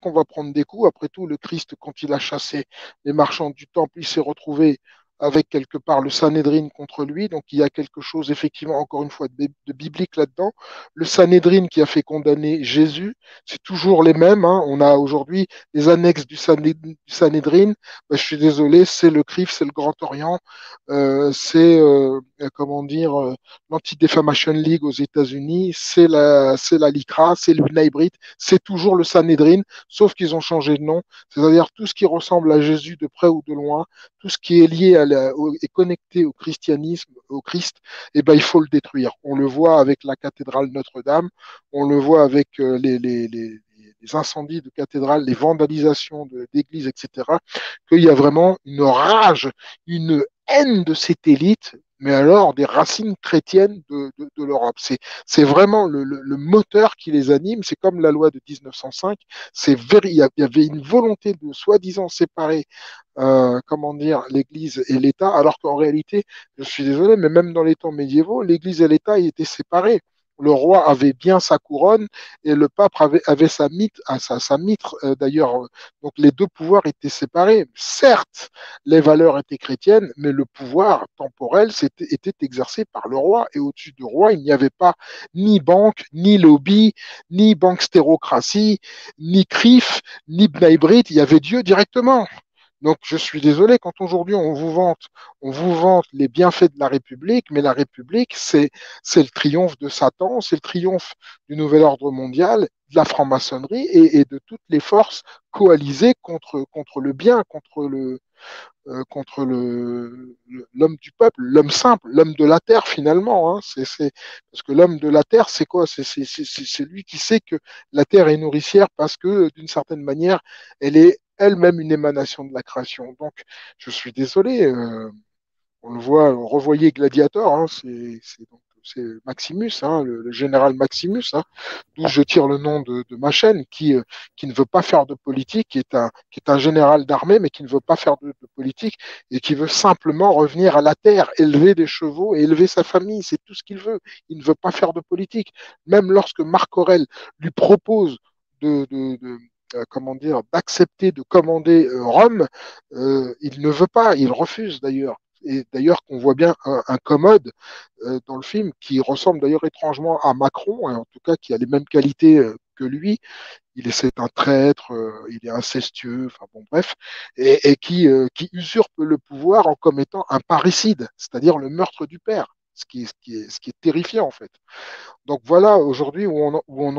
qu'on va prendre des coups. Après tout, le Christ, quand il a chassé les marchands du temple, il s'est retrouvé avec quelque part le Sanhédrin contre lui. Donc il y a quelque chose, effectivement, encore une fois, de biblique là-dedans. Le Sanhédrin qui a fait condamner Jésus, c'est toujours les mêmes, hein. On a aujourd'hui les annexes du Sanhédrin. Ben, je suis désolé, c'est le CRIF, c'est le Grand Orient, c'est, comment dire, l'Anti-Defamation League aux États-Unis, c'est la LICRA, c'est l'UNIBRIT, c'est toujours le Sanhédrin, sauf qu'ils ont changé de nom. C'est-à-dire tout ce qui ressemble à Jésus de près ou de loin, tout ce qui est lié et connecté au christianisme, au Christ, eh ben, il faut le détruire. On le voit avec la cathédrale Notre-Dame, on le voit avec les incendies de cathédrales, les vandalisations d'églises, etc., qu'il y a vraiment une rage, une haine de cette élite, mais alors des racines chrétiennes de l'Europe. C'est vraiment le moteur qui les anime. C'est comme la loi de 1905. Il y avait une volonté de soi-disant séparer, comment dire, l'Église et l'État, alors qu'en réalité, je suis désolé, mais même dans les temps médiévaux, l'Église et l'État étaient séparés. Le roi avait bien sa couronne et le pape avait sa mitre, d'ailleurs. Donc les deux pouvoirs étaient séparés. Certes, les valeurs étaient chrétiennes, mais le pouvoir temporel était exercé par le roi. Et au-dessus du roi, il n'y avait pas ni banque, ni lobby, ni bankstérocratie, ni CRIF, ni Bnaibrit. Il y avait Dieu directement. Donc, je suis désolé, quand aujourd'hui on vous vante les bienfaits de la République, mais la République, c'est le triomphe de Satan, c'est le triomphe du nouvel ordre mondial, de la franc-maçonnerie et de toutes les forces coalisées contre le bien, contre l'homme du peuple, l'homme simple, l'homme de la terre finalement, hein. Parce que l'homme de la terre, c'est quoi? C'est lui qui sait que la terre est nourricière parce que d'une certaine manière, elle est elle-même une émanation de la création. Donc, je suis désolé, on le voit, revoyez Gladiator, hein, c'est Maximus, hein, le général Maximus, hein, d'où je tire le nom de ma chaîne, qui ne veut pas faire de politique, qui est un général d'armée, mais qui ne veut pas faire de politique, et qui veut simplement revenir à la terre, élever des chevaux et élever sa famille, c'est tout ce qu'il veut. Il ne veut pas faire de politique. Même lorsque Marc Aurèle lui propose comment dire, d'accepter de commander Rome, il ne veut pas, il refuse d'ailleurs. Et d'ailleurs, qu'on voit bien un commode dans le film qui ressemble d'ailleurs étrangement à Macron, et en tout cas qui a les mêmes qualités que lui. C'est un traître, il est incestueux, enfin bon, bref, et qui usurpe le pouvoir en commettant un parricide, c'est-à-dire le meurtre du père, ce qui est terrifiant en fait. Donc voilà aujourd'hui où on